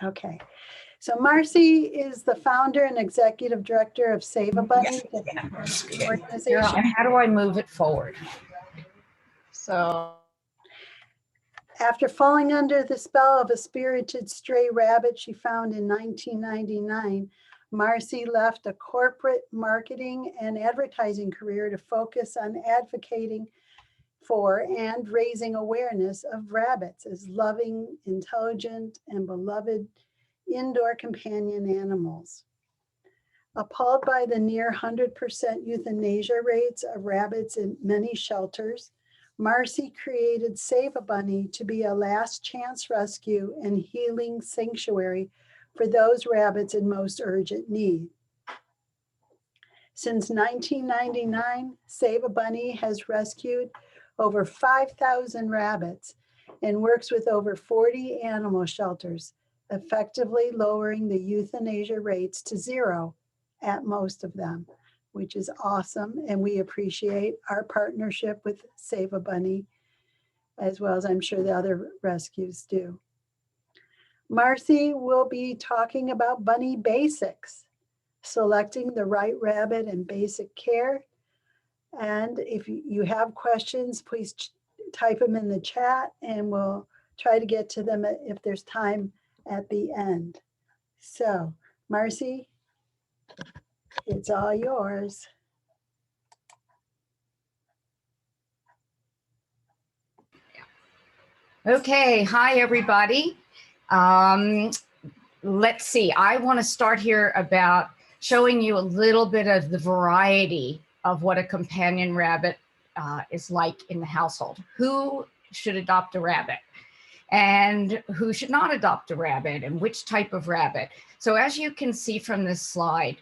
Okay. So Marcy is the founder and executive director of SaveABunny, the organization. And how do I move it forward? So After falling under the spell of a spirited stray rabbit she found in 1999, Marcy left a corporate marketing and advertising career to focus on advocating for and raising awareness of rabbits as loving, intelligent, and beloved indoor companion animals. Appalled by the near 100% euthanasia rates of rabbits in many shelters, Marcy created SaveABunny to be a last chance rescue and healing sanctuary for those rabbits in most urgent need. Since 1999, SaveABunny has rescued over 5,000 rabbits and works with over 40 animal shelters, effectively lowering the euthanasia rates to zero at most of them, which is awesome. And we appreciate our partnership with SaveABunny, as well as I'm sure the other rescues do. Marcy will be talking about bunny basics, selecting the right rabbit and basic care. And if you have questions, please type them in the chat and we'll try to get to them if there's time at the end. So, Marcy, it's all yours. okay, hi everybody. Let's see, I want to start here about showing you a little bit of the variety of what a companion rabbit is like in the household. Who should adopt a rabbit and who should not adopt a rabbit and which type of rabbit. So as you can see from this slide,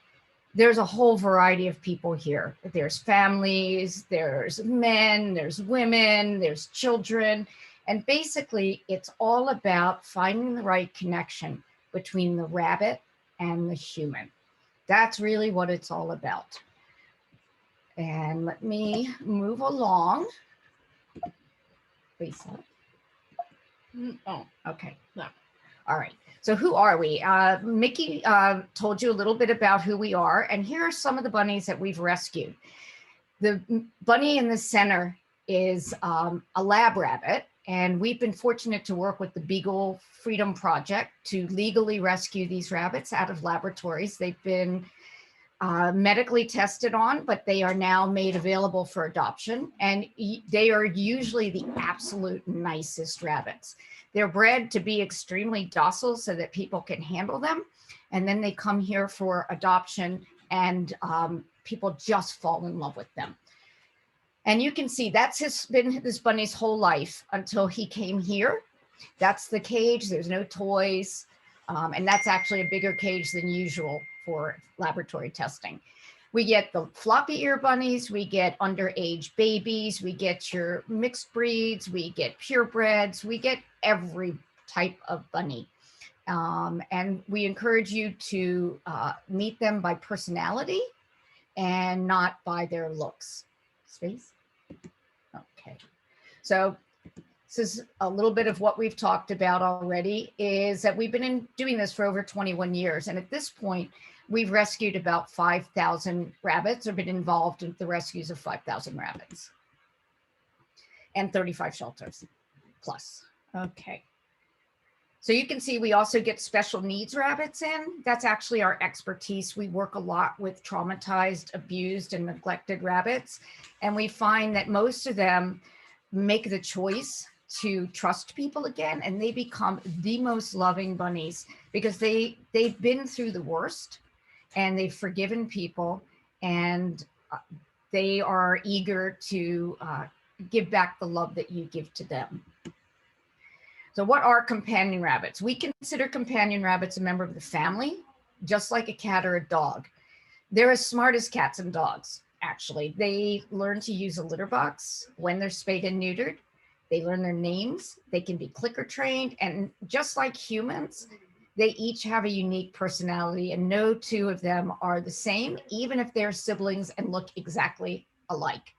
there's a whole variety of people here. There's families, there's men, there's women, there's children. And basically it's all about finding the right connection between the rabbit and the human. That's really what it's all about. And let me move along. Lisa. Oh, okay. No. All right. So who are we? Mickey told you a little bit about who we are, and here are some of the bunnies that we've rescued. The bunny in the center is a lab rabbit, and we've been fortunate to work with the Beagle Freedom Project to legally rescue these rabbits out of laboratories. They've been medically tested on, but they are now made available for adoption. And they are usually the absolute nicest rabbits. They're bred to be extremely docile so that people can handle them. And then they come here for adoption and people just fall in love with them. And you can see that's been this bunny's whole life until he came here. That's the cage, there's no toys. And that's actually a bigger cage than usual for laboratory testing. We get the floppy ear bunnies, we get underage babies, we get your mixed breeds, we get purebreds, we get every type of bunny. And we encourage you to meet them by personality and not by their looks. Space? Okay. So this is a little bit of what we've talked about already, is that we've been doing this for over 21 years. And at this point, we've rescued about 5,000 rabbits, or been involved in the rescues of 5,000 rabbits. And 35 shelters plus. Okay. So you can see we also get special needs rabbits in. That's actually our expertise. We work a lot with traumatized, abused, and neglected rabbits. And we find that most of them make the choice to trust people again, and they become the most loving bunnies because they've been through the worst and they've forgiven people, and they are eager to give back the love that you give to them. So what are companion rabbits? We consider companion rabbits a member of the family, just like a cat or a dog. They're as smart as cats and dogs, actually. They learn to use a litter box when they're spayed and neutered. They learn their names. They can be clicker trained. And just like humans, they each have a unique personality, and no two of them are the same, even if they're siblings and look exactly alike.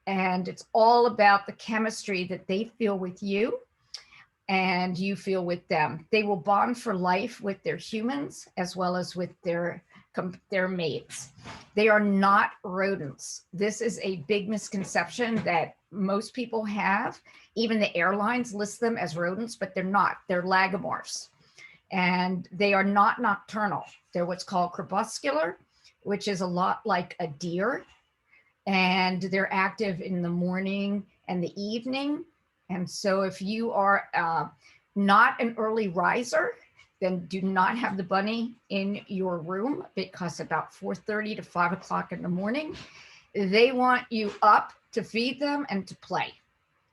And it's all about the chemistry that they feel with you. and you feel with them. They will bond for life with their humans as well as with their mates. They are not rodents. This is a big misconception that most people have. Even the airlines list them as rodents, but they're not. They're lagomorphs. And they are not nocturnal. They're what's called crepuscular, which is a lot like a deer. And they're active in the morning and the evening. And so if you are not an early riser, then do not have the bunny in your room, because about 4:30 to 5 o'clock in the morning, they want you up to feed them and to play.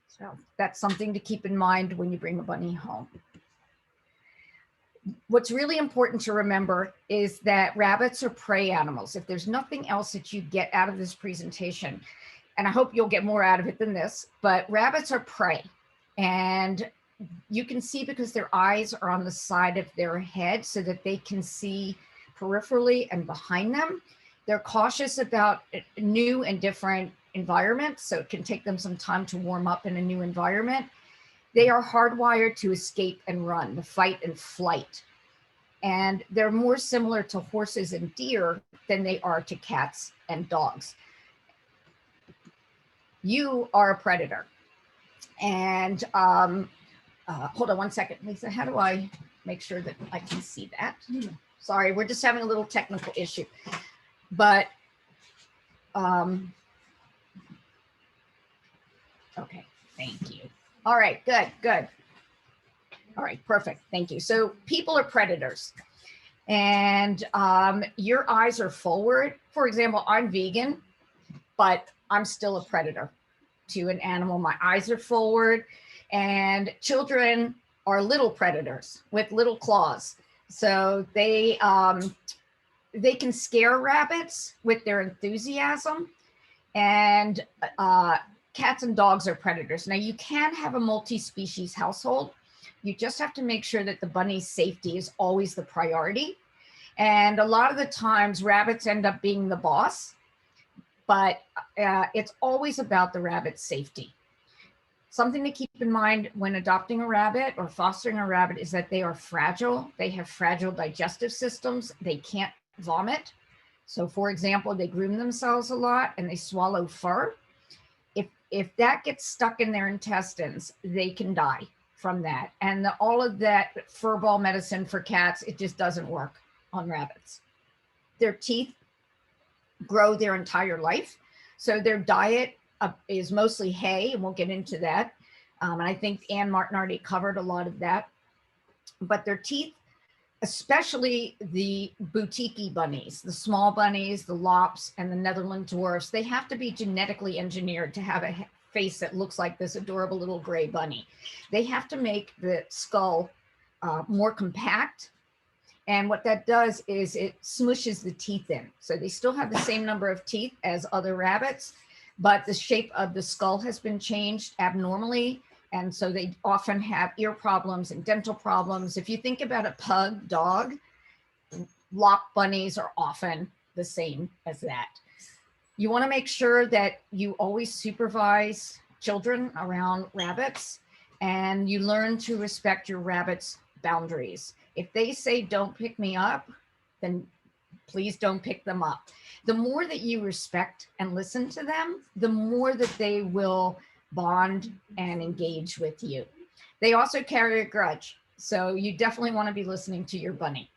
So that's something to keep in mind when you bring a bunny home. What's really important to remember is that rabbits are prey animals. If there's nothing else that you get out of this presentation, and I hope you'll get more out of it than this, but rabbits are prey. And you can see because their eyes are on the side of their head so that they can see peripherally and behind them. They're cautious about new and different environments, so it can take them some time to warm up in a new environment. They are hardwired to escape and run, the fight and flight. And they're more similar to horses and deer than they are to cats and dogs. You are a predator. And hold on one second, Lisa, how do I make sure that I can see that? Sorry, we're just having a little technical issue. But, okay, thank you. All right, good, good. All right, perfect, thank you. So people are predators, and your eyes are forward. For example, I'm vegan, but I'm still a predator to an animal. My eyes are forward, and children are little predators with little claws. So they can scare rabbits with their enthusiasm, and cats and dogs are predators. Now you can have a multi-species household. You just have to make sure that the bunny's safety is always the priority. And a lot of the times rabbits end up being the boss, but it's always about the rabbit's safety. Something to keep in mind when adopting a rabbit or fostering a rabbit is that they are fragile. They have fragile digestive systems. They can't vomit. So for example, they groom themselves a lot and they swallow fur. If that gets stuck in their intestines, they can die from that. And all of that furball medicine for cats, it just doesn't work on rabbits. Their teeth grow their entire life. So their diet is mostly hay, and we'll get into that. And I think Ann Martin already covered a lot of that. But their teeth, especially the boutique bunnies, the small bunnies, the lops, and the Netherland dwarfs, they have to be genetically engineered to have a face that looks like this adorable little gray bunny. They have to make the skull more compact. And what that does is it smushes the teeth in. So they still have the same number of teeth as other rabbits, but the shape of the skull has been changed abnormally. And so they often have ear problems and dental problems. If you think about a pug dog, lop bunnies are often the same as that. You want to make sure that you always supervise children around rabbits, and you learn to respect your rabbit's boundaries. If they say, don't pick me up, then please don't pick them up. The more that you respect and listen to them, the more that they will bond and engage with you. They also carry a grudge, so you definitely want to be listening to your bunny.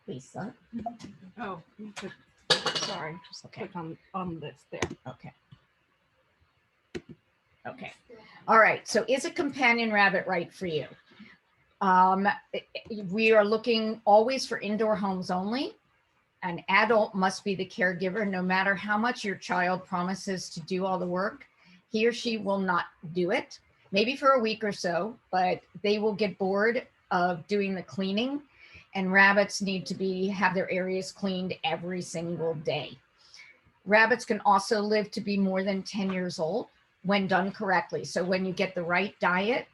Lisa. Oh, you could, sorry, just click on this there. Okay. Okay. All right. So is a companion rabbit right for you? We are looking always for indoor homes only. An adult must be the caregiver. No matter how much your child promises to do all the work, he or she will not do it. Maybe for a week or so, but they will get bored of doing the cleaning, and rabbits need to have their areas cleaned every single day. Rabbits can also live to be more than 10 years old when done correctly. So when you get the right diet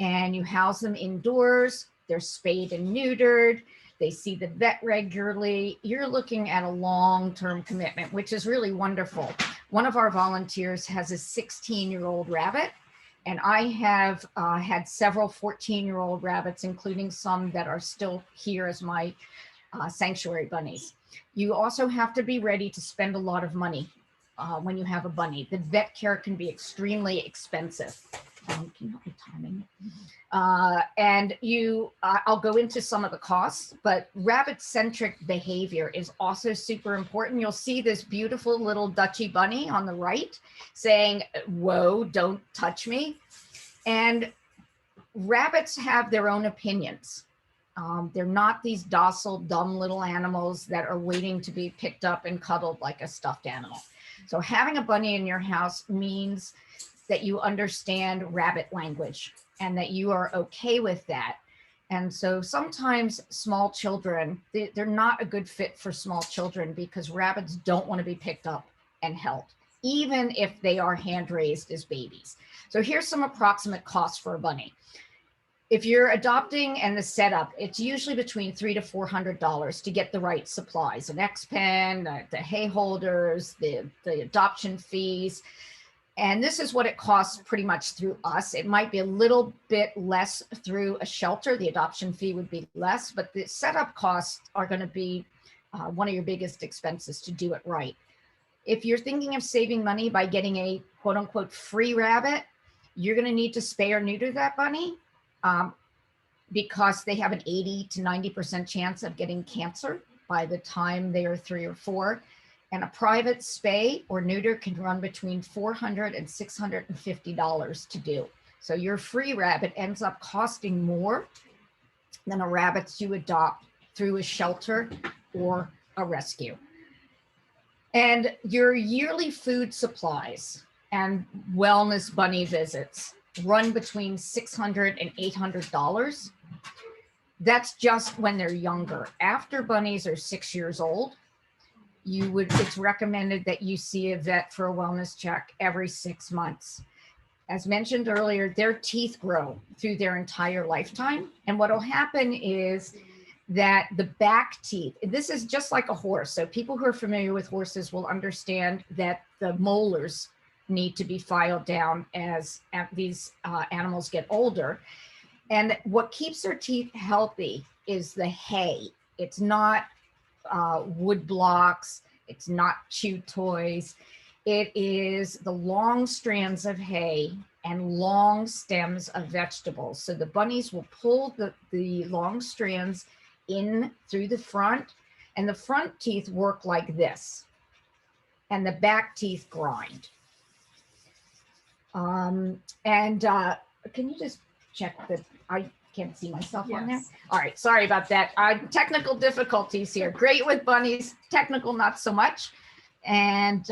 and you house them indoors, they're spayed and neutered, they see the vet regularly, you're looking at a long-term commitment, which is really wonderful. One of our volunteers has a 16-year-old rabbit, and I have had several 14-year-old rabbits, including some that are still here as my sanctuary bunnies. You also have to be ready to spend a lot of money when you have a bunny. The vet care can be extremely expensive. Can you help me timing? And I'll go into some of the costs, but rabbit-centric behavior is also super important. You'll see this beautiful little Dutchy bunny on the right saying, "Whoa, don't touch me." And rabbits have their own opinions. They're not these docile, dumb little animals that are waiting to be picked up and cuddled like a stuffed animal. So having a bunny in your house means that you understand rabbit language and that you are okay with that. And so sometimes small children, they're not a good fit for small children because rabbits don't want to be picked up and held, even if they are hand raised as babies. So here's some approximate costs for a bunny. If you're adopting and the setup, it's usually between $300 to $400 to get the right supplies, an X-pen, the hay holders, the adoption fees. And this is what it costs pretty much through us. It might be a little bit less through a shelter. The adoption fee would be less, but the setup costs are going to be one of your biggest expenses to do it right. If you're thinking of saving money by getting a quote unquote free rabbit, you're going to need to spay or neuter that bunny. Because they have an 80 to 90% chance of getting cancer by the time they are 3 or 4. And a private spay or neuter can run between $400 and $650 to do. So your free rabbit ends up costing more than a rabbit you adopt through a shelter or a rescue. And your yearly food supplies and wellness bunny visits run between $600 and $800. That's just when they're younger. After bunnies are 6 years old, it's recommended that you see a vet for a wellness check every 6 months. As mentioned earlier, their teeth grow through their entire lifetime. And what will happen is that the back teeth, this is just like a horse. So people who are familiar with horses will understand that the molars need to be filed down as these animals get older. And what keeps their teeth healthy is the hay. It's not wood blocks. It's not chew toys. It is the long strands of hay and long stems of vegetables. So the bunnies will pull the long strands in through the front, and the front teeth work like this, and the back teeth grind. Can you just check that I can't see myself on there? All right, sorry about that. Technical difficulties here. Great with bunnies, technical not so much. And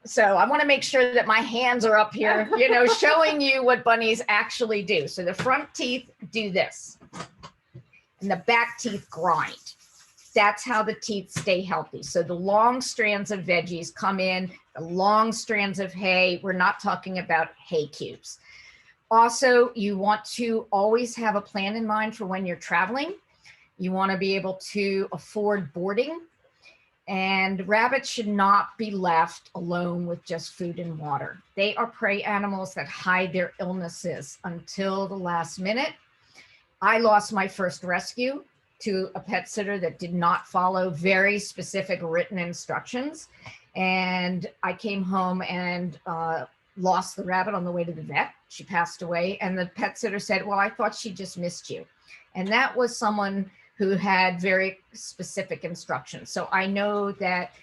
so I want to make sure that my hands are up here, showing you what bunnies actually do. So the front teeth do this, and the back teeth grind. That's how the teeth stay healthy. So the long strands of veggies come in, the long strands of hay. We're not talking about hay cubes. Also, you want to always have a plan in mind for when you're traveling. You want to be able to afford boarding, and rabbits should not be left alone with just food and water. They are prey animals that hide their illnesses until the last minute. I lost my first rescue to a pet sitter that did not follow very specific written instructions. And I came home and lost the rabbit on the way to the vet. She passed away. And the pet sitter said, "Well, I thought she just missed you." And that was someone who had very specific instructions. So I know that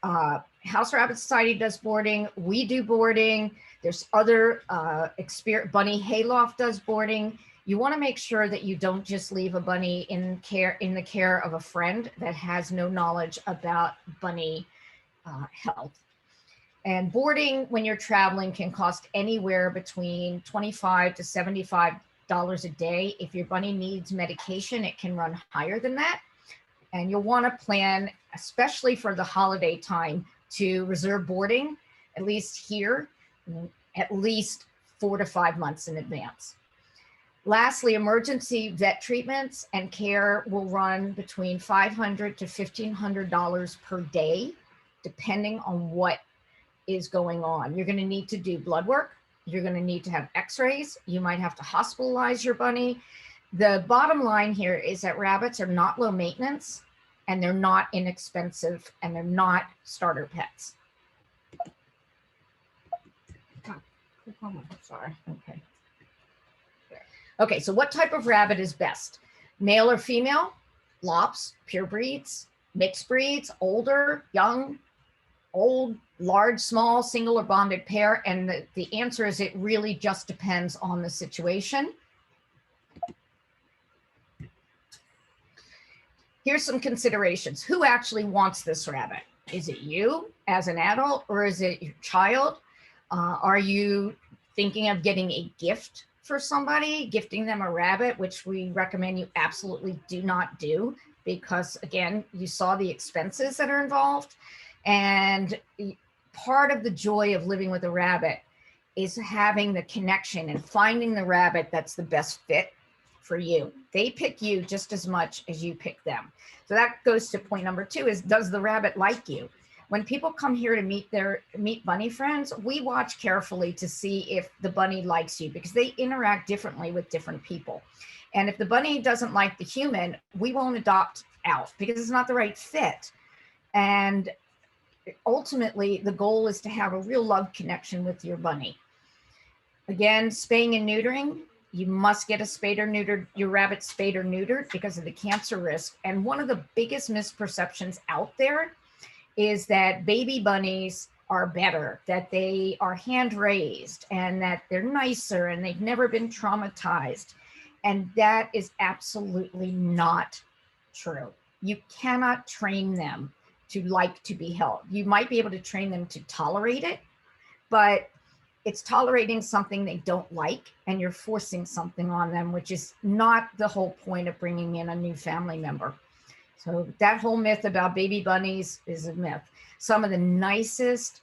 House Rabbit Society does boarding. We do boarding. There's other Bunny Hayloft does boarding. You want to make sure that you don't just leave a bunny in the care of a friend that has no knowledge about bunny health. And boarding when you're traveling can cost anywhere between $25 to $75 a day. If your bunny needs medication, it can run higher than that. And you'll want to plan, especially for the holiday time, to reserve boarding, at least here, at least 4 to 5 months in advance. Lastly, emergency vet treatments and care will run between $500 to $1,500 per day, depending on what is going on. You're going to need to do blood work. You're going to need to have x-rays. You might have to hospitalize your bunny. The bottom line here is that rabbits are not low maintenance, and they're not inexpensive, and they're not starter pets. Sorry. Okay. Okay, so what type of rabbit is best? Male or female? Lops, pure breeds, mixed breeds, older, young, old, large, small, single or bonded pair? And the answer is it really just depends on the situation. Here's some considerations. Who actually wants this rabbit? Is it you as an adult, or is it your child? Are you thinking of getting a gift for somebody, gifting them a rabbit, which we recommend you absolutely do not do, because again, you saw the expenses that are involved. And part of the joy of living with a rabbit is having the connection and finding the rabbit that's the best fit for you. They pick you just as much as you pick them. So that goes to point number 2, is does the rabbit like you? When people come here to meet bunny friends, we watch carefully to see if the bunny likes you, because they interact differently with different people. And if the bunny doesn't like the human, we won't adopt out because it's not the right fit. And ultimately, the goal is to have a real love connection with your bunny. Again, spaying and neutering, you must get a spayed or neutered, your rabbit spayed or neutered because of the cancer risk. And one of the biggest misperceptions out there is that baby bunnies are better, that they are hand raised, and that they're nicer and they've never been traumatized. And that is absolutely not true. You cannot train them to like to be held. You might be able to train them to tolerate it, but it's tolerating something they don't like, and you're forcing something on them, which is not the whole point of bringing in a new family member. So that whole myth about baby bunnies is a myth. Some of the nicest,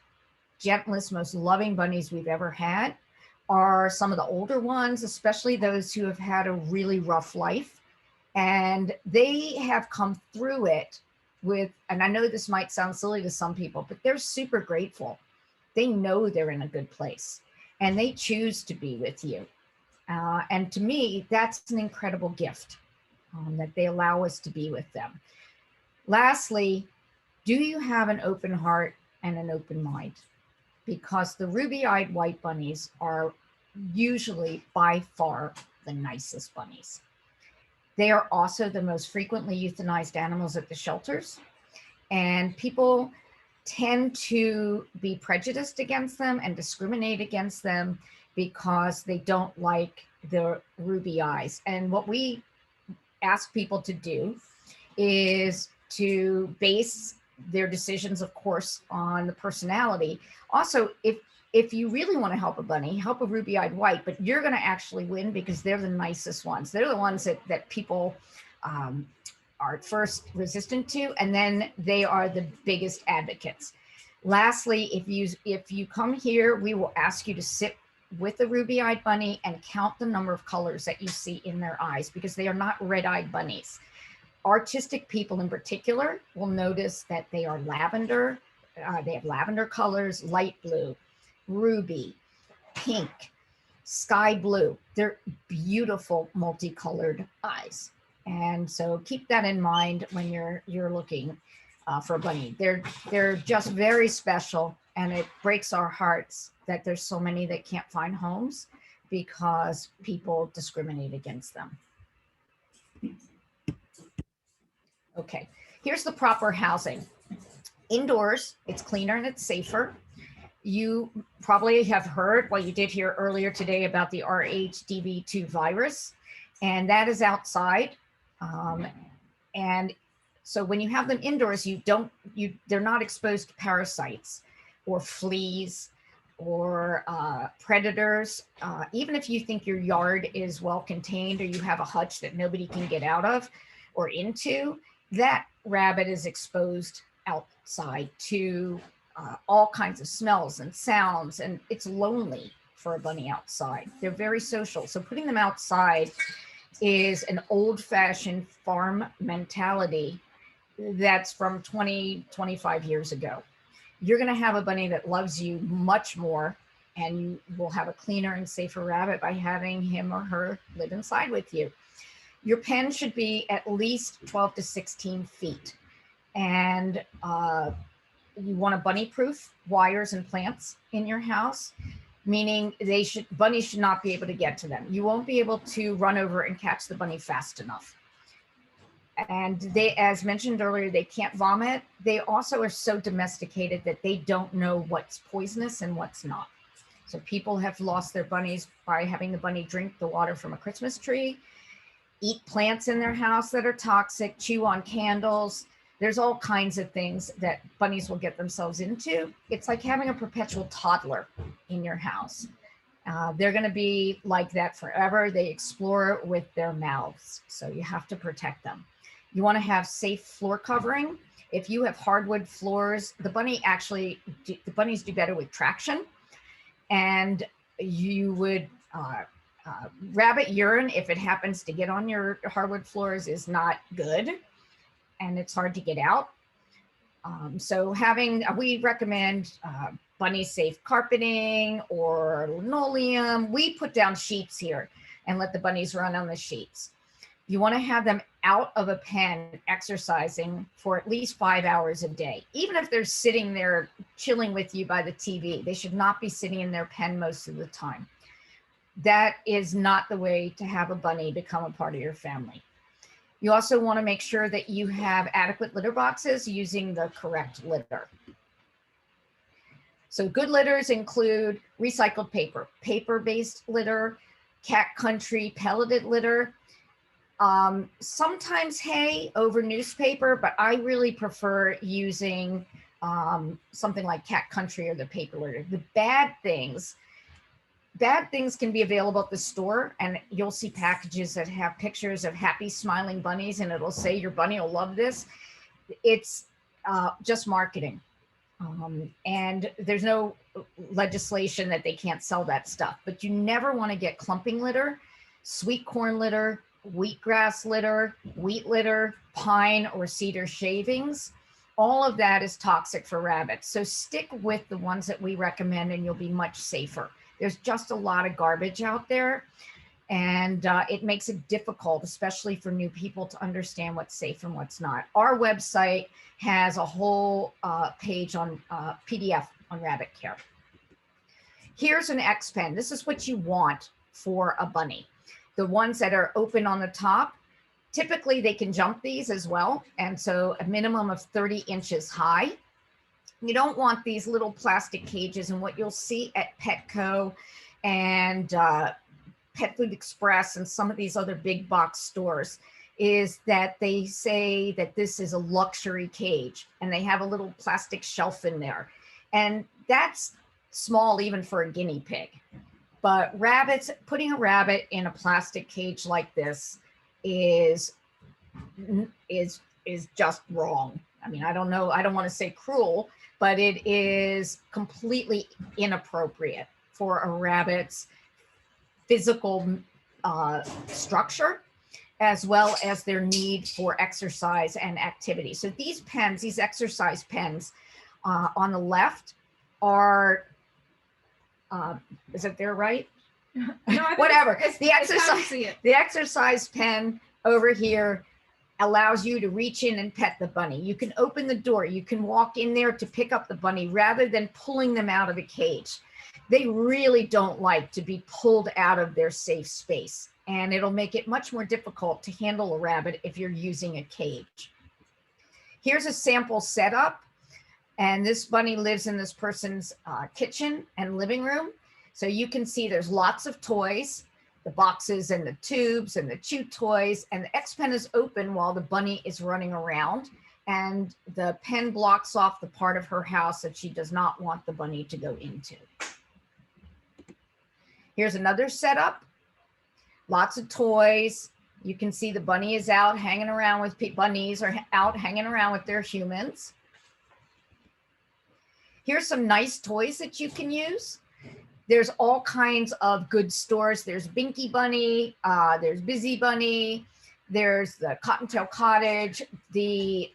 gentlest, most loving bunnies we've ever had are some of the older ones, especially those who have had a really rough life. And they have come through it with, and I know this might sound silly to some people, but they're super grateful. They know they're in a good place and they choose to be with you. And to me, that's an incredible gift, that they allow us to be with them. Lastly, do you have an open heart and an open mind? Because the ruby-eyed white bunnies are usually by far the nicest bunnies. They are also the most frequently euthanized animals at the shelters, and people tend to be prejudiced against them and discriminate against them because they don't like the ruby eyes. And what we ask people to do is to base their decisions, of course, on the personality. Also, if you really want to help a bunny, help a ruby-eyed white, but you're going to actually win because they're the nicest ones. They're the ones that people are at first resistant to, and then they are the biggest advocates. Lastly, if you come here, we will ask you to sit with a ruby-eyed bunny and count the number of colors that you see in their eyes, because they are not red-eyed bunnies. Artistic people in particular will notice that they are lavender. They have lavender colors, light blue, ruby, pink, sky blue. They're beautiful multicolored eyes. And so keep that in mind when you're looking for a bunny. They're just very special, and it breaks our hearts that there's so many that can't find homes because people discriminate against them. Okay, here's the proper housing. Indoors, it's cleaner and it's safer. You probably have heard, well, you did hear earlier today about the RHDV2 virus, and that is outside. And so when you have them indoors, they're not exposed to parasites or fleas or predators. Even if you think your yard is well contained or you have a hutch that nobody can get out of or into, that rabbit is exposed outside to all kinds of smells and sounds, and it's lonely for a bunny outside. They're very social. So putting them outside is an old-fashioned farm mentality that's from 20, 25 years ago. you're going to have a bunny that loves you much more, and you will have a cleaner and safer rabbit by having him or her live inside with you. Your pen should be at least 12 to 16 feet. And you want a bunny-proof wires and plants in your house, meaning bunnies should not be able to get to them. You won't be able to run over and catch the bunny fast enough. And they, as mentioned earlier, they can't vomit. They also are so domesticated that they don't know what's poisonous and what's not. So people have lost their bunnies by having the bunny drink the water from a Christmas tree, eat plants in their house that are toxic, chew on candles. There's all kinds of things that bunnies will get themselves into. It's like having a perpetual toddler in your house. They're going to be like that forever. They explore with their mouths, so you have to protect them. You want to have safe floor covering. If you have hardwood floors, the bunnies do better with traction. And you would, rabbit urine, if it happens to get on your hardwood floors, is not good, and it's hard to get out. So we recommend bunny safe carpeting or linoleum. We put down sheets here and let the bunnies run on the sheets. You want to have them out of a pen exercising for at least 5 hours a day. Even if they're sitting there chilling with you by the TV, they should not be sitting in their pen most of the time. That is not the way to have a bunny become a part of your family. You also want to make sure that you have adequate litter boxes using the correct litter. So good litters include recycled paper, paper-based litter, cat country pelleted litter, sometimes hay over newspaper, but I really prefer using something like cat country or the paper litter. The bad things can be available at the store, and you'll see packages that have pictures of happy smiling bunnies, and it'll say your bunny will love this. It's just marketing. And there's no legislation that they can't sell that stuff, but you never want to get clumping litter, sweet corn litter, wheatgrass litter, wheat litter, pine or cedar shavings. All of that is toxic for rabbits. So stick with the ones that we recommend and you'll be much safer. There's just a lot of garbage out there, and it makes it difficult, especially for new people, to understand what's safe and what's not. Our website has a whole page on PDF on rabbit care. Here's an X pen. This is what you want for a bunny. The ones that are open on the top, typically they can jump these as well. And so a minimum of 30 inches high. You don't want these little plastic cages, and what you'll see at Petco and Pet Food Express and some of these other big box stores is that they say that this is a luxury cage, and they have a little plastic shelf in there. And that's small even for a guinea pig. But rabbits, putting a rabbit in a plastic cage like this is just wrong. I mean, I don't know, I don't want to say cruel, but it is completely inappropriate for a rabbit's physical structure, as well as their need for exercise and activity. So these pens, these exercise pens on the left are, is it there right? No, Whatever. The the exercise pen over here allows you to reach in and pet the bunny. You can open the door. You can walk in there to pick up the bunny rather than pulling them out of the cage. They really don't like to be pulled out of their safe space, and it'll make it much more difficult to handle a rabbit if you're using a cage. Here's a sample setup, and this bunny lives in this person's kitchen and living room. So you can see there's lots of toys, the boxes and the tubes and the chew toys, and the X pen is open while the bunny is running around, and the pen blocks off the part of her house that she does not want the bunny to go into. Here's another setup, lots of toys. You can see the bunny is out hanging around with bunnies are out hanging around with their humans. Here's some nice toys that you can use. There's all kinds of good stores. There's Binky Bunny, there's Busy Bunny, there's the Cottontail Cottage, the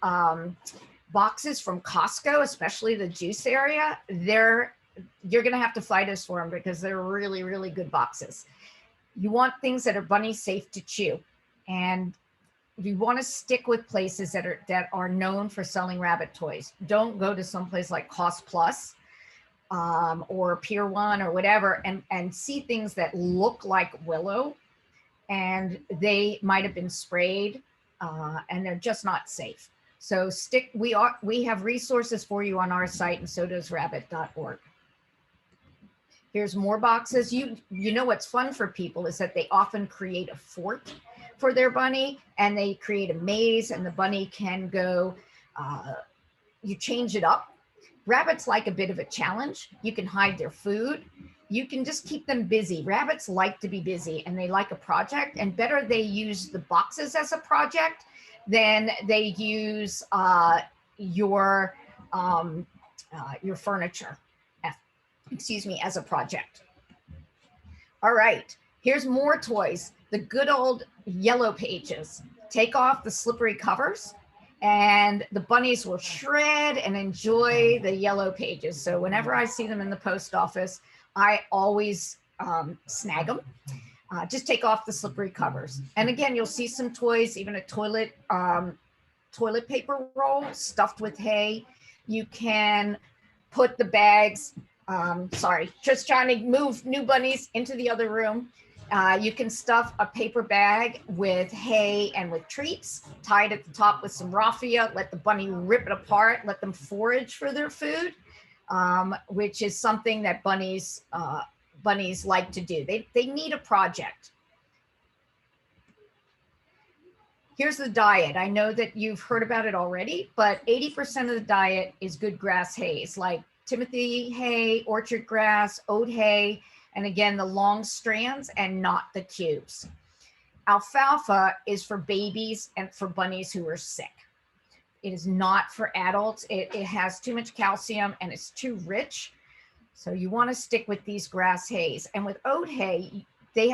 boxes from Costco, especially the juice area, you're going to have to fight us for them because they're really, really good boxes. You want things that are bunny safe to chew. And you want to stick with places that are known for selling rabbit toys. Don't go to someplace like Cost Plus or Pier 1 or whatever and see things that look like Willow and they might have been sprayed and they're just not safe. So we have resources for you on our site, and so does rabbit.org. Here's more boxes. You know what's fun for people is that they often create a fort for their bunny, and they create a maze, and the bunny can go, you change it up. Rabbits like a bit of a challenge. You can hide their food. You can just keep them busy. Rabbits like to be busy, and they like a project, and better they use the boxes as a project than they use your furniture, as a project. All right, here's more toys. The good old yellow pages. Take off the slippery covers and the bunnies will shred and enjoy the yellow pages. So whenever I see them in the post office, I always snag them. Just take off the slippery covers. And again, you'll see some toys, even a toilet paper roll stuffed with hay. You can put the bags, just trying to move new bunnies into the other room. You can stuff a paper bag with hay and with treats, tie it at the top with some raffia, let the bunny rip it apart, let them forage for their food, which is something that bunnies like to do. They need a project. Here's the diet. I know that you've heard about it already, but 80% of the diet is good grass hays, like Timothy hay, orchard grass, oat hay, and again, the long strands and not the cubes. Alfalfa is for babies and for bunnies who are sick. It is not for adults. It has too much calcium and it's too rich. So you want to stick with these grass hays. And with oat hay, rabbits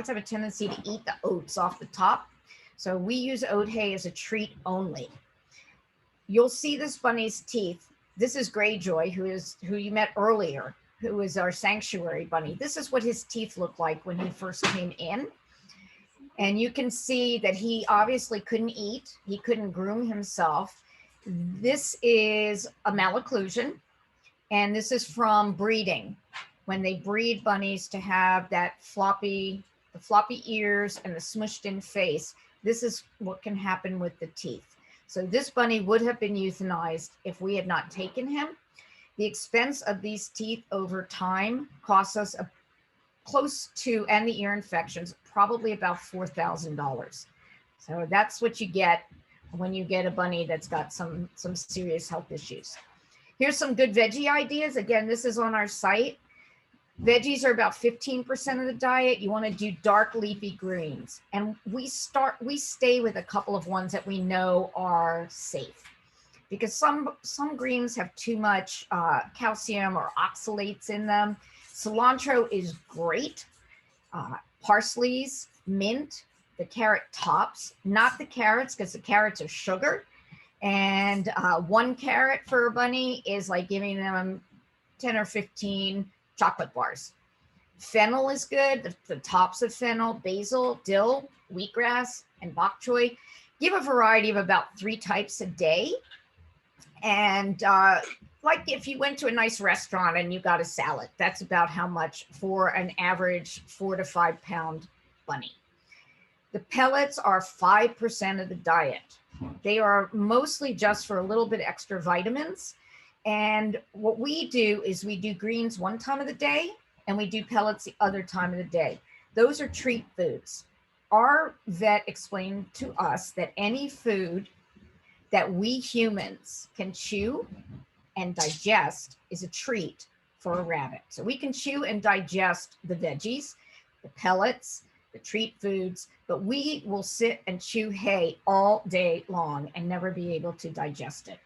have a tendency to eat the oats off the top. So we use oat hay as a treat only. You'll see this bunny's teeth. This is Greyjoy, who you met earlier, who is our sanctuary bunny. This is what his teeth look like when he first came in. And you can see that he obviously couldn't eat. He couldn't groom himself. This is a malocclusion. And this is from breeding. When they breed bunnies to have that the floppy ears and the smushed in face, this is what can happen with the teeth. So this bunny would have been euthanized if we had not taken him. The expense of these teeth over time costs us close to, and the ear infections, probably about $4,000. So that's what you get when you get a bunny that's got some serious health issues. Here's some good veggie ideas. Again, this is on our site. Veggies are about 15% of the diet. You want to do dark leafy greens. And we stay with a couple of ones that we know are safe, because some greens have too much calcium or oxalates in them. Cilantro is great. Parsley's, mint, the carrot tops, not the carrots, because the carrots are sugar. And 1 carrot for a bunny is like giving them 10 or 15 chocolate bars. Fennel is good, the tops of fennel, basil, dill, wheatgrass, and bok choy. Give a variety of about 3 types a day. And like if you went to a nice restaurant and you got a salad, that's about how much for an average 4 to 5 pound bunny. The pellets are 5% of the diet. They are mostly just for a little bit extra vitamins. And what we do is we do greens 1 time of the day and we do pellets the other time of the day. Those are treat foods. Our vet explained to us that any food that we humans can chew and digest is a treat for a rabbit. So we can chew and digest the veggies, the pellets, the treat foods, but we will sit and chew hay all day long and never be able to digest it.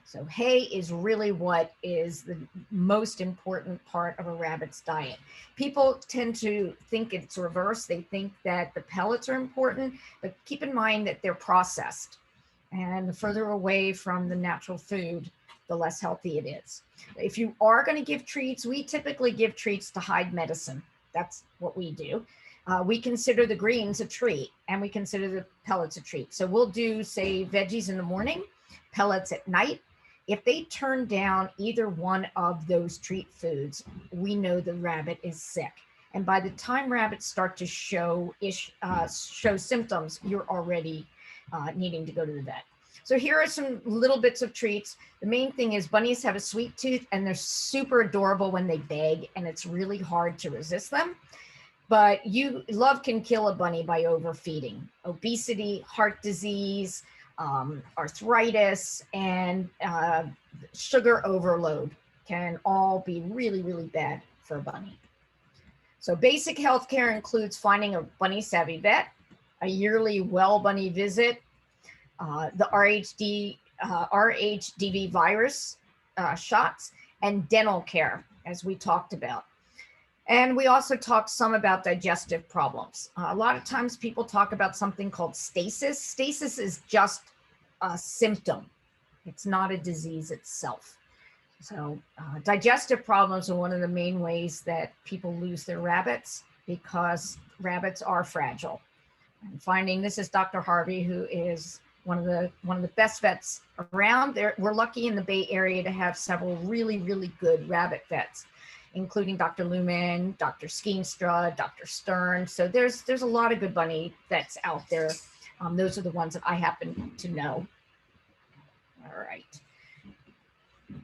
So hay is really what is the most important part of a rabbit's diet. People tend to think it's reverse. They think that the pellets are important, but keep in mind that they're processed. And the further away from the natural food, the less healthy it is. If you are going to give treats, we typically give treats to hide medicine. That's what we do. We consider the greens a treat, and we consider the pellets a treat. So we'll do, say, veggies in the morning, pellets at night. If they turn down either one of those treat foods, we know the rabbit is sick. And by the time rabbits start to show symptoms, you're already needing to go to the vet. So here are some little bits of treats. The main thing is bunnies have a sweet tooth, and they're super adorable when they beg, and it's really hard to resist them. But love can kill a bunny by overfeeding. Obesity, heart disease, arthritis, and sugar overload can all be really, really bad for a bunny. So basic health care includes finding a bunny savvy vet, a yearly well bunny visit, the RHDV virus shots, and dental care, as we talked about. And we also talked some about digestive problems. A lot of times people talk about something called stasis. Stasis is just a symptom. It's not a disease itself. So digestive problems are one of the main ways that people lose their rabbits, because rabbits are fragile. And finding, this is Dr. Harvey, who is one of the best vets around. We're lucky in the Bay Area to have several really, really good rabbit vets, including Dr. Lumen, Dr. Skeenstra, Dr. Stern. So there's a lot of good bunny vets out there. Those are the ones that I happen to know.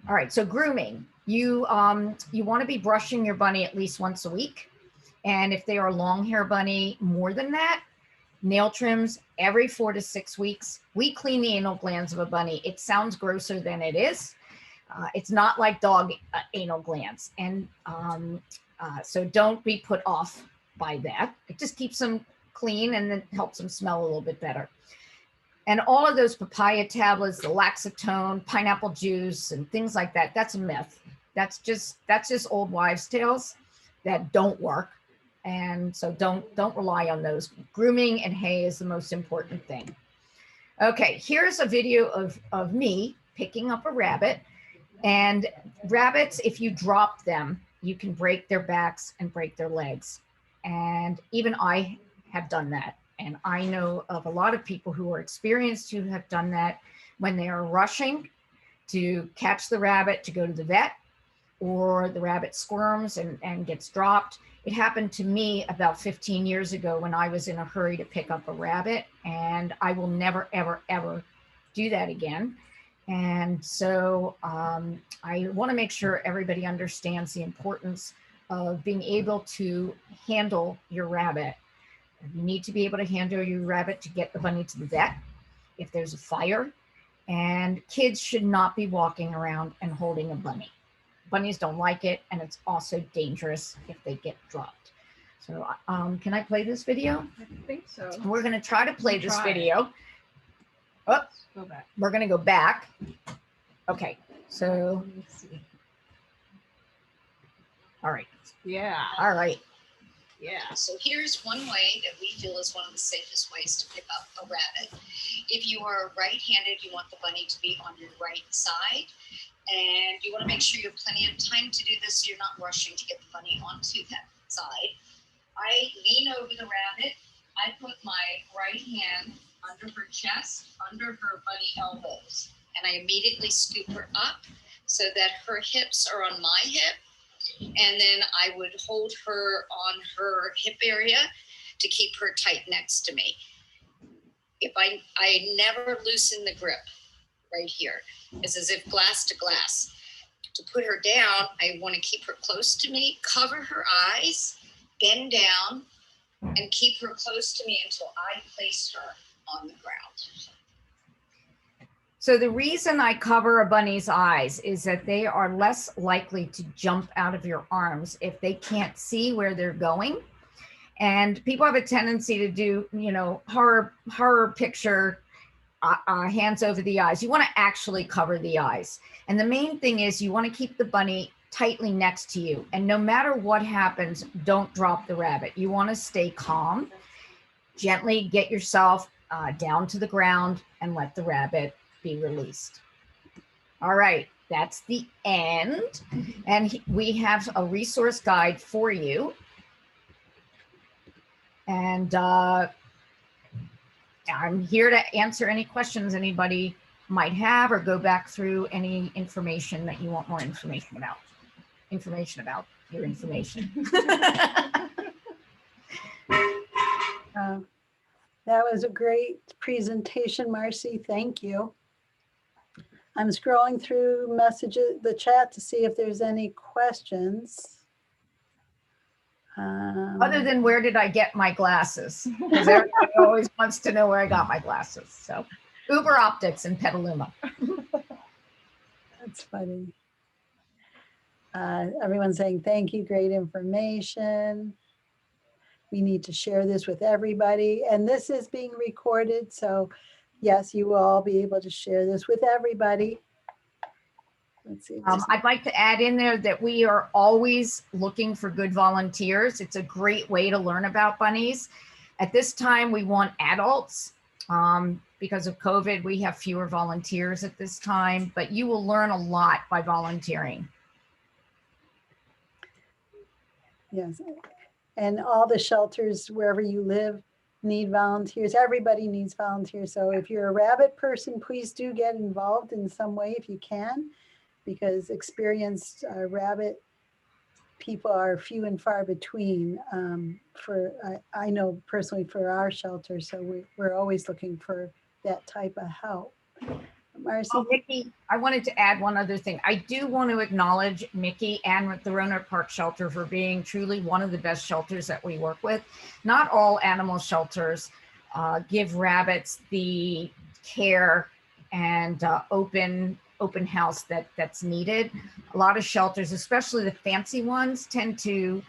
All right, so grooming. You want to be brushing your bunny at least once a week. And if they are a long hair bunny, more than that. Nail trims every 4 to 6 weeks. We clean the anal glands of a bunny. It sounds grosser than it is. It's not like dog anal glands. And so don't be put off by that. It just keeps them clean and then helps them smell a little bit better. And all of those papaya tablets, the Laxatone, pineapple juice, and things like that, that's a myth. That's just old wives' tales that don't work. And so don't rely on those. Grooming and hay is the most important thing. Okay, here's a video of me picking up a rabbit. And rabbits, if you drop them, you can break their backs and break their legs. And even I have done that. And I know of a lot of people who are experienced who have done that when they are rushing to catch the rabbit to go to the vet, or the rabbit squirms and gets dropped. It happened to me about 15 years ago when I was in a hurry to pick up a rabbit, and I will never, ever, ever do that again. And so I want to make sure everybody understands the importance of being able to handle your rabbit. You need to be able to handle your rabbit to get the bunny to the vet if there's a fire. And kids should not be walking around and holding a bunny. Bunnies don't like it, and it's also dangerous if they get dropped. So can I play this video? I think so. We're going to try to play this video. Oh, Go back. we're going to go back. Okay, so, Let me see. all right. Yeah. All right. Yeah. So here's one way that we feel is one of the safest ways to pick up a rabbit. If you are right-handed, you want the bunny to be on your right side. And you want to make sure you have plenty of time to do this so you're not rushing to get the bunny onto that side. I lean over the rabbit. I put my right hand under her chest, under her bunny elbows. And I immediately scoop her up so that her hips are on my hip. And then I would hold her on her hip area to keep her tight next to me. If I never loosen the grip right here. It's as if glass to glass. To put her down, I want to keep her close to me, cover her eyes, bend down, and keep her close to me until I place her on the ground. So the reason I cover a bunny's eyes is that they are less likely to jump out of your arms if they can't see where they're going. And people have a tendency to do, horror picture, hands over the eyes. You want to actually cover the eyes. And the main thing is you want to keep the bunny tightly next to you. And no matter what happens, don't drop the rabbit. You want to stay calm, gently get yourself down to the ground and let the rabbit be released. All right, that's the end. And we have a resource guide for you. And I'm here to answer any questions anybody might have, or go back through any information that you want more information about. Your information. That was a great presentation, Marcy. Thank you. I'm scrolling through messages, the chat, to see if there's any questions. Other than where did I get my glasses? Because everybody always wants to know where I got my glasses. So Uber Optics in Petaluma. That's funny. Everyone's saying, thank you, great information. We need to share this with everybody. And this is being recorded. So yes, you will all be able to share this with everybody. Let's see. I'd like to add in there that we are always looking for good volunteers. It's a great way to learn about bunnies. At this time, we want adults. Because of COVID, we have fewer volunteers at this time, but you will learn a lot by volunteering. Yes. And all the shelters, wherever you live, need volunteers. Everybody needs volunteers. So if you're a rabbit person, please do get involved in some way if you can, because experienced rabbit people are few and far between. I know personally for our shelter, so we're always looking for that type of help. Marcy? Oh, Mickey, I wanted to add one other thing. I do want to acknowledge Mickey and the Rohnert Park Shelter for being truly one of the best shelters that we work with. Not all animal shelters give rabbits the care and open house that's needed. A lot of shelters, especially the fancy ones, tend to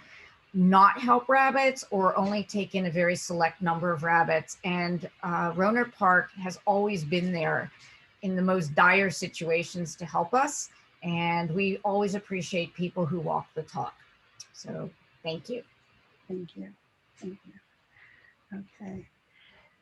not help rabbits or only take in a very select number of rabbits. And Rohnert Park has always been there in the most dire situations to help us. And we always appreciate people who walk the talk. So thank you. Thank you. Thank you. Okay.